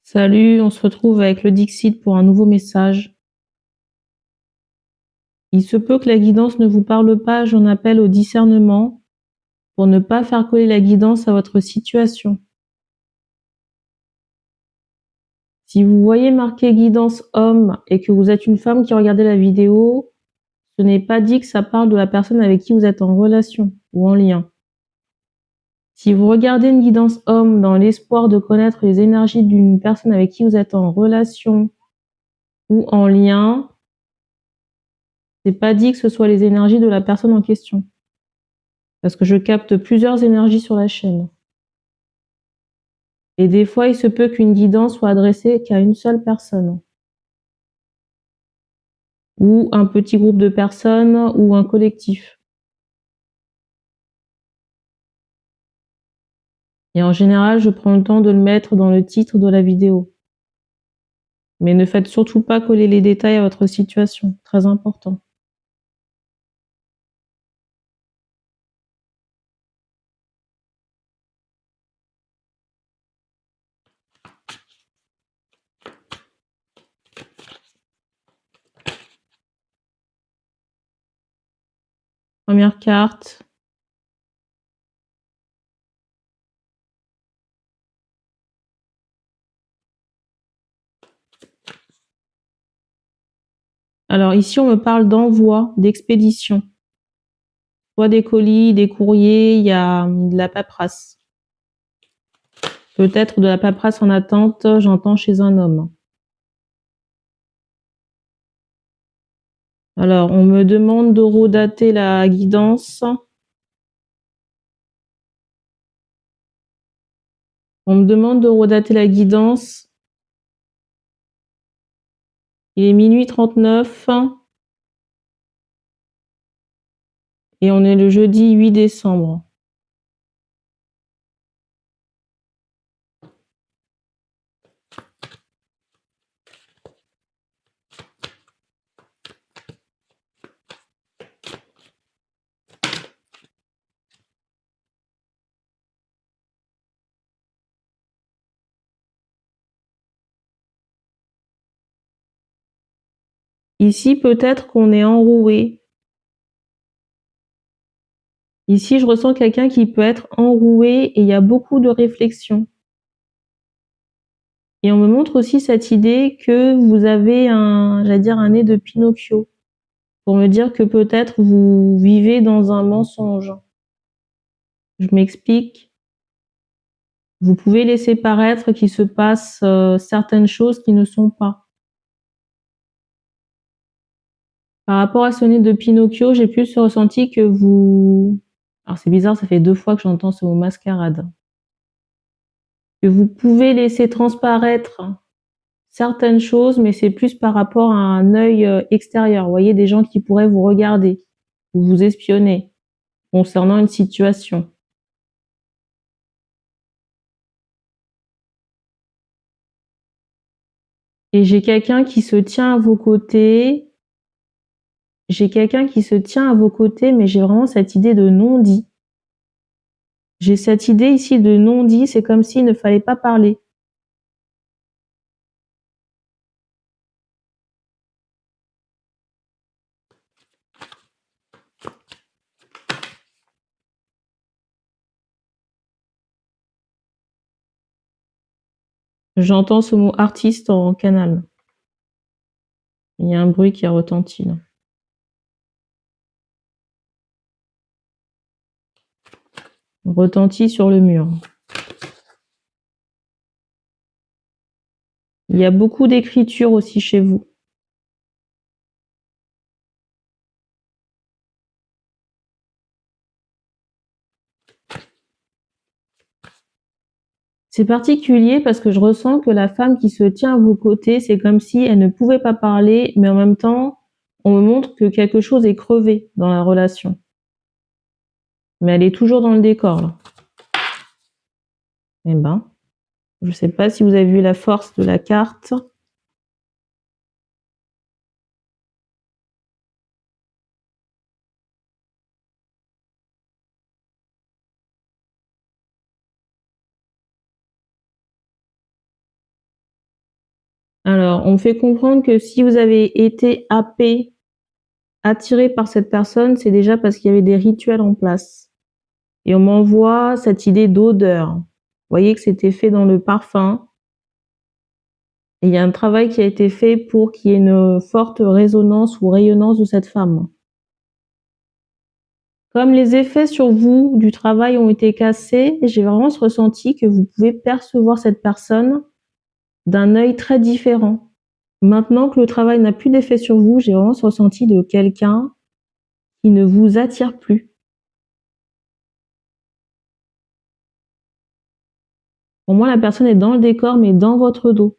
Salut, on se retrouve avec le Dixit pour un nouveau message. Il se peut que la guidance ne vous parle pas, j'en appelle au discernement pour ne pas faire coller la guidance à votre situation. Si vous voyez marqué guidance homme et que vous êtes une femme qui regardait la vidéo, ce n'est pas dit que ça parle de la personne avec qui vous êtes en relation ou en lien. Si vous regardez une guidance homme dans l'espoir de connaître les énergies d'une personne avec qui vous êtes en relation ou en lien, c'est pas dit que ce soit les énergies de la personne en question. Parce que je capte plusieurs énergies sur la chaîne. Et des fois, il se peut qu'une guidance soit adressée qu'à une seule personne. Ou un petit groupe de personnes, ou un collectif. Et en général, je prends le temps de le mettre dans le titre de la vidéo. Mais ne faites surtout pas coller les détails à votre situation, très important. Première carte. Alors ici, on me parle d'envoi, d'expédition. Soit des colis, des courriers, il y a de la paperasse. Peut-être de la paperasse en attente, j'entends chez un homme. Alors, on me demande de redater la guidance. On me demande de redater la guidance. Il est minuit 39 et on est le jeudi 8 décembre. Ici, peut-être qu'on est enroué. Ici, je ressens quelqu'un qui peut être enroué et il y a beaucoup de réflexion. Et on me montre aussi cette idée que vous avez un nez de Pinocchio. Pour me dire que peut-être vous vivez dans un mensonge. Je m'explique. Vous pouvez laisser paraître qu'il se passe certaines choses qui ne sont pas. Par rapport à ce nez de Pinocchio, j'ai plus ressenti que vous... Alors c'est bizarre, ça fait 2 fois que j'entends ce mot mascarade. Que vous pouvez laisser transparaître certaines choses, mais c'est plus par rapport à un œil extérieur. Vous voyez, des gens qui pourraient vous regarder ou vous espionner concernant une situation. Et j'ai quelqu'un qui se tient à vos côtés. J'ai quelqu'un qui se tient à vos côtés, mais j'ai vraiment cette idée de non-dit. J'ai cette idée ici de non-dit, c'est comme s'il ne fallait pas parler. J'entends ce mot artiste en canal. Il y a un bruit qui a retenti là. Retentit sur le mur. Il y a beaucoup d'écriture aussi chez vous. C'est particulier parce que je ressens que la femme qui se tient à vos côtés, c'est comme si elle ne pouvait pas parler, mais en même temps, on me montre que quelque chose est crevé dans la relation. Mais elle est toujours dans le décor, là. Eh ben, je sais pas si vous avez vu la force de la carte. Alors, on me fait comprendre que si vous avez été happé, attiré par cette personne, c'est déjà parce qu'il y avait des rituels en place. Et on m'envoie cette idée d'odeur. Vous voyez que c'était fait dans le parfum. Et il y a un travail qui a été fait pour qu'il y ait une forte résonance ou rayonnance de cette femme. Comme les effets sur vous du travail ont été cassés, j'ai vraiment ce ressenti que vous pouvez percevoir cette personne d'un œil très différent. Maintenant que le travail n'a plus d'effet sur vous, j'ai vraiment ce ressenti de quelqu'un qui ne vous attire plus. Pour moi, la personne est dans le décor, mais dans votre dos.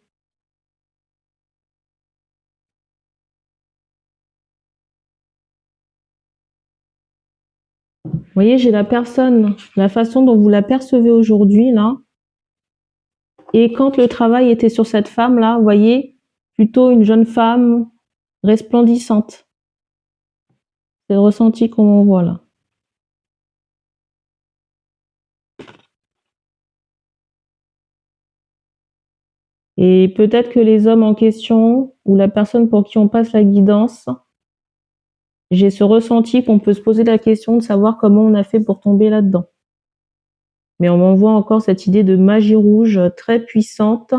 Vous voyez, j'ai la personne, la façon dont vous la percevez aujourd'hui, là. Et quand le travail était sur cette femme-là, vous voyez, plutôt une jeune femme resplendissante. C'est le ressenti qu'on m'envoie là. Et peut-être que les hommes en question, ou la personne pour qui on passe la guidance, j'ai ce ressenti qu'on peut se poser la question de savoir comment on a fait pour tomber là-dedans. Mais on m'envoie encore cette idée de magie rouge très puissante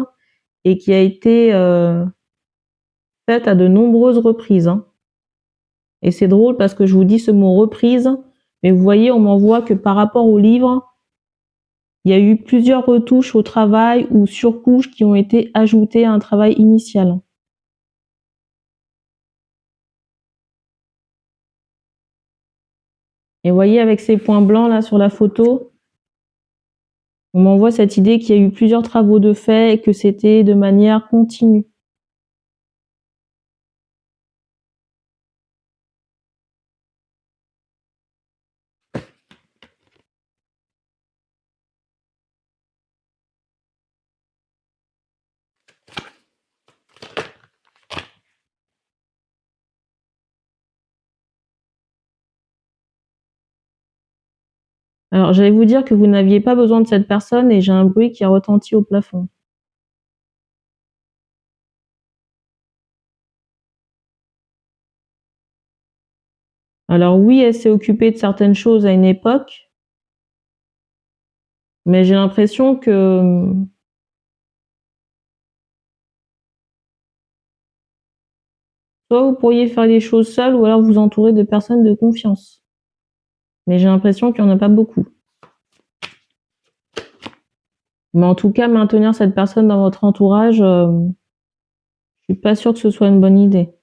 et qui a été faite à de nombreuses reprises. Hein. Et c'est drôle parce que je vous dis ce mot reprise, mais vous voyez, on m'envoie que par rapport au livre, il y a eu plusieurs retouches au travail ou surcouches qui ont été ajoutées à un travail initial. Et vous voyez, avec ces points blancs là sur la photo, on m'envoie cette idée qu'il y a eu plusieurs travaux de fait et que c'était de manière continue. Alors, j'allais vous dire que vous n'aviez pas besoin de cette personne et j'ai un bruit qui a retenti au plafond. Alors oui, elle s'est occupée de certaines choses à une époque, mais j'ai l'impression que soit vous pourriez faire les choses seul ou alors vous entourer de personnes de confiance. Mais j'ai l'impression qu'il n'y en a pas beaucoup. Mais en tout cas, maintenir cette personne dans votre entourage, je suis pas sûre que ce soit une bonne idée.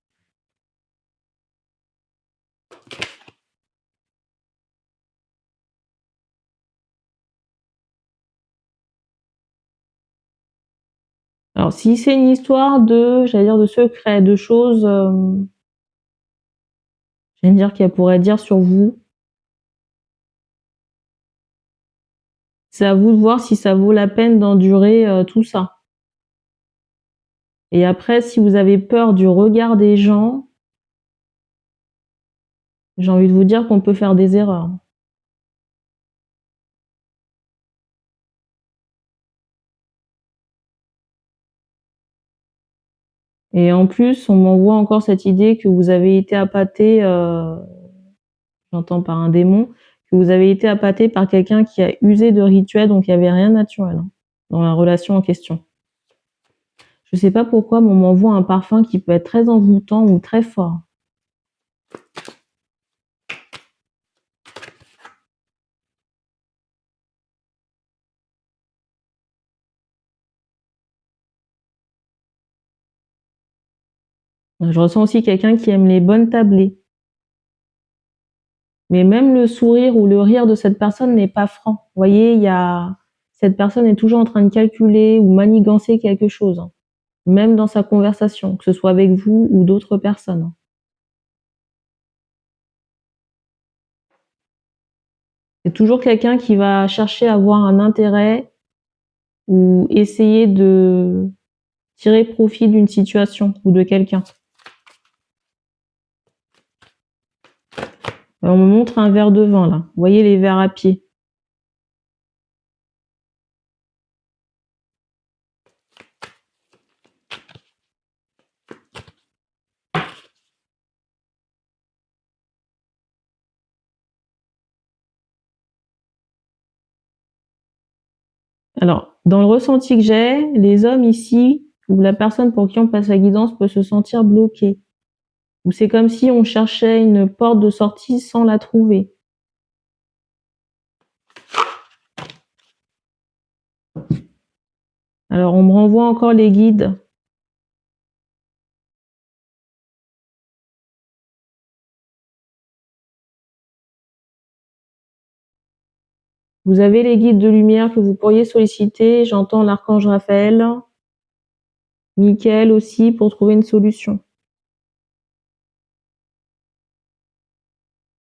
Alors, si c'est une histoire de, j'allais dire, de secret, de choses, j'allais dire qu'elle pourrait dire sur vous, c'est à vous de voir si ça vaut la peine d'endurer tout ça. Et après, si vous avez peur du regard des gens, j'ai envie de vous dire qu'on peut faire des erreurs. Et en plus, on m'envoie encore cette idée que vous avez été appâté, j'entends par un démon, que vous avez été appâté par quelqu'un qui a usé de rituels, donc il n'y avait rien de naturel hein, dans la relation en question. Je sais pas pourquoi, mais on m'envoie un parfum qui peut être très envoûtant ou très fort. Je ressens aussi quelqu'un qui aime les bonnes tablées. Mais même le sourire ou le rire de cette personne n'est pas franc. Vous voyez, cette personne est toujours en train de calculer ou manigancer quelque chose, hein, même dans sa conversation, que ce soit avec vous ou d'autres personnes. C'est toujours quelqu'un qui va chercher à avoir un intérêt ou essayer de tirer profit d'une situation ou de quelqu'un. On me montre un verre de vin là. Vous voyez les verres à pied. Alors, dans le ressenti que j'ai, les hommes ici, ou la personne pour qui on passe la guidance peut se sentir bloqué. Ou c'est comme si on cherchait une porte de sortie sans la trouver. Alors, on me renvoie encore les guides. Vous avez les guides de lumière que vous pourriez solliciter. J'entends l'archange Raphaël, Michael aussi, pour trouver une solution.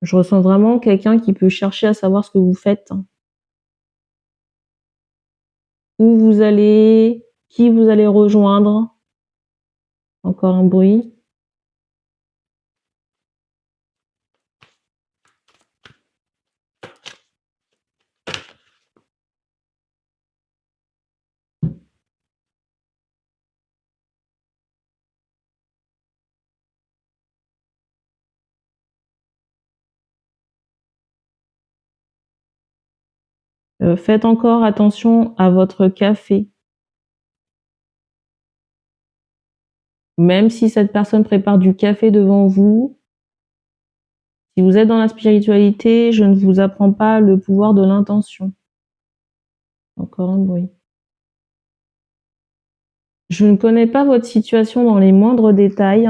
Je ressens vraiment quelqu'un qui peut chercher à savoir ce que vous faites. Où vous allez, qui vous allez rejoindre. Encore un bruit. Faites encore attention à votre café. Même si cette personne prépare du café devant vous, si vous êtes dans la spiritualité, je ne vous apprends pas le pouvoir de l'intention. Encore un bruit. Je ne connais pas votre situation dans les moindres détails.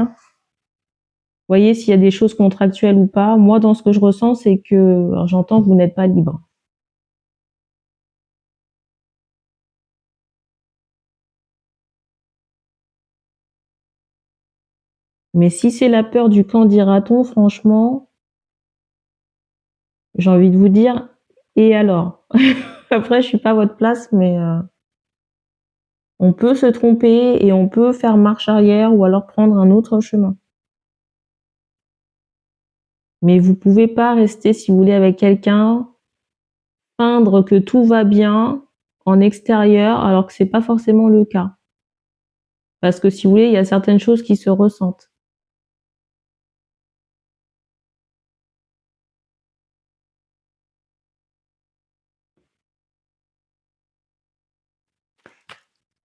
Voyez s'il y a des choses contractuelles ou pas. Moi, dans ce que je ressens, c'est que j'entends que vous n'êtes pas libre. Mais si c'est la peur du quand dira-t-on, franchement, j'ai envie de vous dire, et alors? Après, je suis pas à votre place, mais on peut se tromper et on peut faire marche arrière ou alors prendre un autre chemin. Mais vous pouvez pas rester, si vous voulez, avec quelqu'un, feindre que tout va bien en extérieur alors que c'est pas forcément le cas. Parce que si vous voulez, il y a certaines choses qui se ressentent.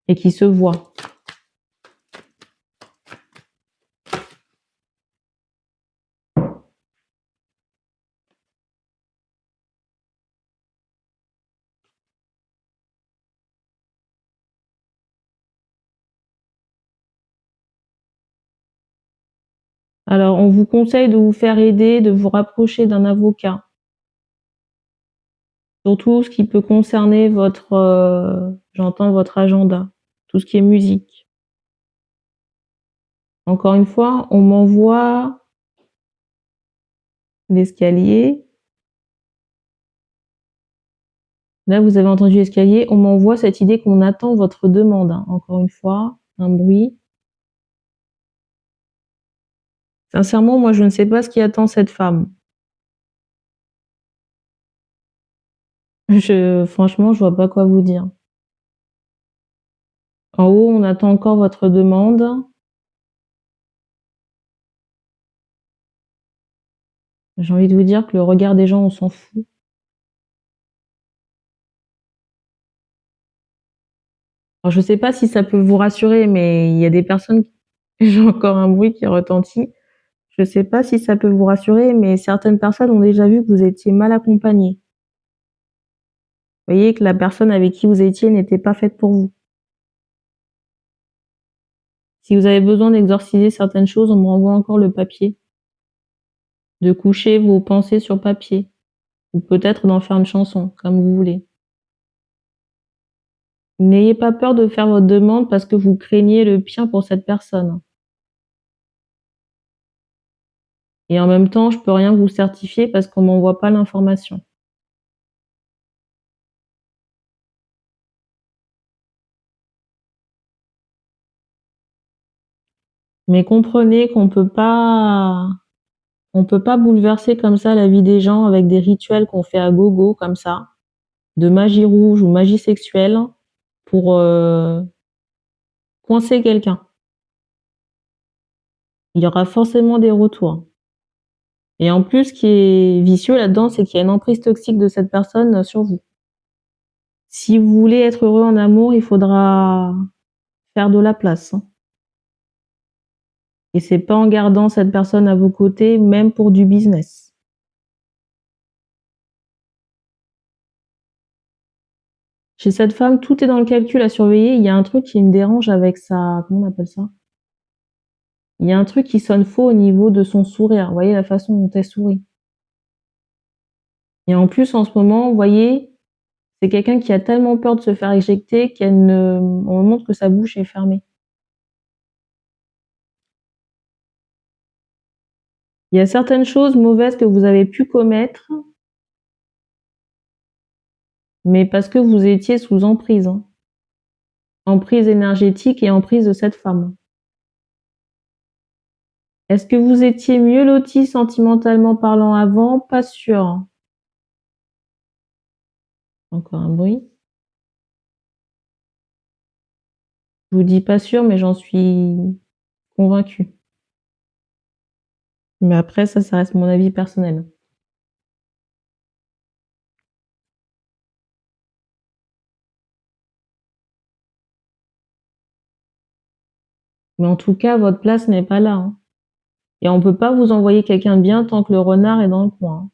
Et qui se voient. Alors, on vous conseille de vous faire aider, de vous rapprocher d'un avocat. Surtout ce qui peut concerner votre, j'entends votre agenda, tout ce qui est musique. Encore une fois, on m'envoie l'escalier. Là, vous avez entendu l'escalier. On m'envoie cette idée qu'on attend votre demande. Encore une fois, un bruit. Sincèrement, moi, je ne sais pas ce qui attend cette femme. Franchement, je vois pas quoi vous dire. En haut, on attend encore votre demande. J'ai envie de vous dire que le regard des gens, on s'en fout. Alors, je sais pas si ça peut vous rassurer, mais il y a des personnes, j'ai encore un bruit qui retentit. Je sais pas si ça peut vous rassurer, mais certaines personnes ont déjà vu que vous étiez mal accompagné. Vous voyez que la personne avec qui vous étiez n'était pas faite pour vous. Si vous avez besoin d'exorciser certaines choses, on me renvoie encore le papier. De coucher vos pensées sur papier. Ou peut-être d'en faire une chanson, comme vous voulez. N'ayez pas peur de faire votre demande parce que vous craignez le pire pour cette personne. Et en même temps, je peux rien vous certifier parce qu'on m'envoie pas l'information. Mais comprenez qu'on on peut pas bouleverser comme ça la vie des gens avec des rituels qu'on fait à gogo comme ça, de magie rouge ou magie sexuelle pour coincer quelqu'un. Il y aura forcément des retours. Et en plus, ce qui est vicieux là-dedans, c'est qu'il y a une emprise toxique de cette personne sur vous. Si vous voulez être heureux en amour, il faudra faire de la place, hein. Et c'est pas en gardant cette personne à vos côtés, même pour du business. Chez cette femme, tout est dans le calcul à surveiller. Il y a un truc qui me dérange avec sa, comment on appelle ça? Il y a un truc qui sonne faux au niveau de son sourire. Vous voyez la façon dont elle sourit. Et en plus, en ce moment, vous voyez, c'est quelqu'un qui a tellement peur de se faire éjecter qu'elle ne, on montre que sa bouche est fermée. Il y a certaines choses mauvaises que vous avez pu commettre, mais parce que vous étiez sous emprise, hein. Emprise énergétique et emprise de cette femme. Est-ce que vous étiez mieux loti sentimentalement parlant avant? Pas sûr. Encore un bruit. Je vous dis pas sûr, mais j'en suis convaincue. Mais après, ça reste mon avis personnel. Mais en tout cas, votre place n'est pas là, hein. Et on peut pas vous envoyer quelqu'un de bien tant que le renard est dans le coin, hein.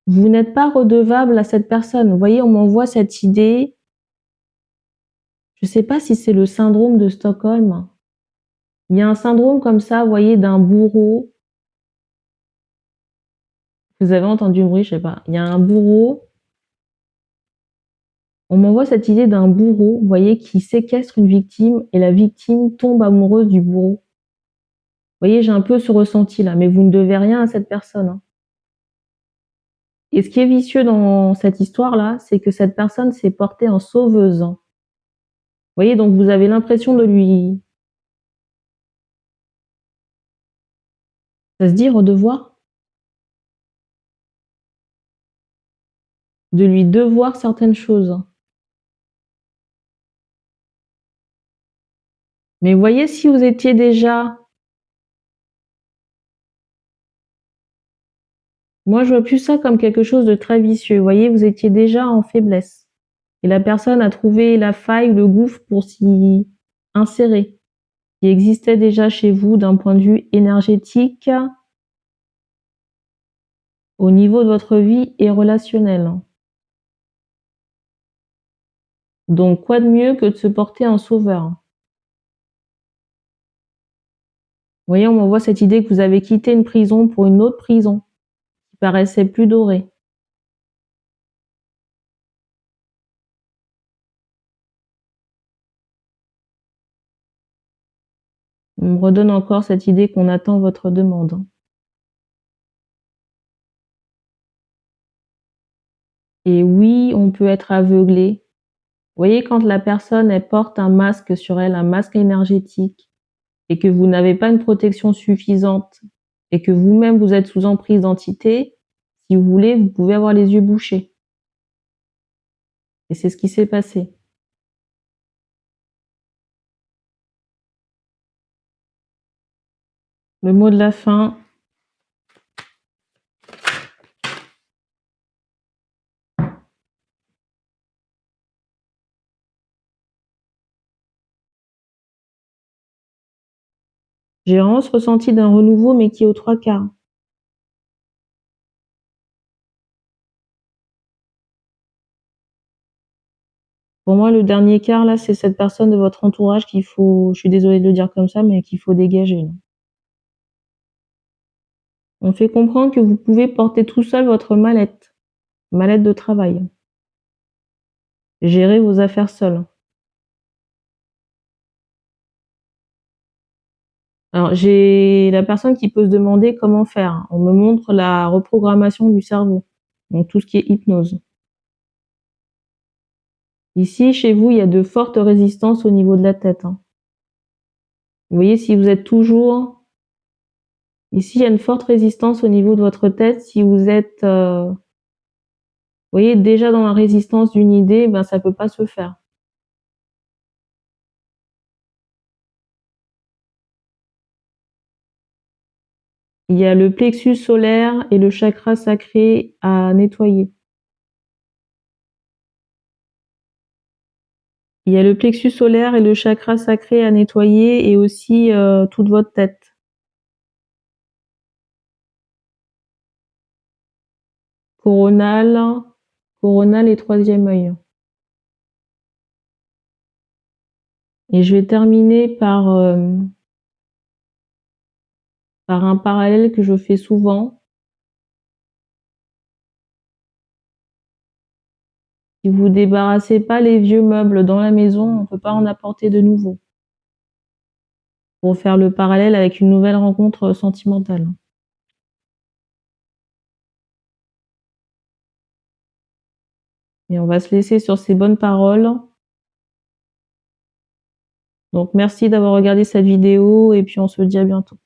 Vous n'êtes pas redevable à cette personne. Vous voyez, on m'envoie cette idée. Je sais pas si c'est le syndrome de Stockholm. Il y a un syndrome comme ça, vous voyez, d'un bourreau. Vous avez entendu le bruit, je sais pas. Il y a un bourreau. On m'envoie cette idée d'un bourreau, vous voyez, qui séquestre une victime et la victime tombe amoureuse du bourreau. Vous voyez, j'ai un peu ce ressenti là, mais vous ne devez rien à cette personne, hein. Et ce qui est vicieux dans cette histoire-là, c'est que cette personne s'est portée en sauveuse, hein. Vous voyez, donc vous avez l'impression de lui... Ça se dit redevoir? De lui devoir certaines choses. Mais vous voyez, si vous étiez déjà... Moi, je vois plus ça comme quelque chose de très vicieux. Vous voyez, vous étiez déjà en faiblesse. Et la personne a trouvé la faille, le gouffre pour s'y insérer, qui existait déjà chez vous d'un point de vue énergétique, au niveau de votre vie et relationnel. Donc, quoi de mieux que de se porter en sauveur? Vous voyez, on m'envoie cette idée que vous avez quitté une prison pour une autre prison, qui paraissait plus dorée. On me redonne encore cette idée qu'on attend votre demande. Et oui, on peut être aveuglé. Vous voyez, quand la personne, elle porte un masque sur elle, un masque énergétique, et que vous n'avez pas une protection suffisante, et que vous-même vous êtes sous emprise d'entité, si vous voulez, vous pouvez avoir les yeux bouchés. Et c'est ce qui s'est passé. Le mot de la fin. J'ai vraiment ce ressenti d'un renouveau, mais qui est aux 3/4. Pour moi, le dernier quart, là, c'est cette personne de votre entourage qu'il faut, je suis désolée de le dire comme ça, mais qu'il faut dégager, là. On fait comprendre que vous pouvez porter tout seul votre mallette de travail. Gérer vos affaires seul. Alors, j'ai la personne qui peut se demander comment faire. On me montre la reprogrammation du cerveau, donc tout ce qui est hypnose. Ici, chez vous, il y a de fortes résistances au niveau de la tête, hein. Vous voyez, si vous êtes toujours... Ici, il y a une forte résistance au niveau de votre tête. Si vous êtes, vous voyez, déjà dans la résistance d'une idée, ben ça peut pas se faire. Il y a le plexus solaire et le chakra sacré à nettoyer. Il y a le plexus solaire et le chakra sacré à nettoyer et aussi toute votre tête. Coronal, coronal et troisième œil. Et je vais terminer par un parallèle que je fais souvent. Si vous débarrassez pas les vieux meubles dans la maison, on ne peut pas en apporter de nouveaux. Pour faire le parallèle avec une nouvelle rencontre sentimentale. Et on va se laisser sur ces bonnes paroles. Donc merci d'avoir regardé cette vidéo et puis on se dit à bientôt.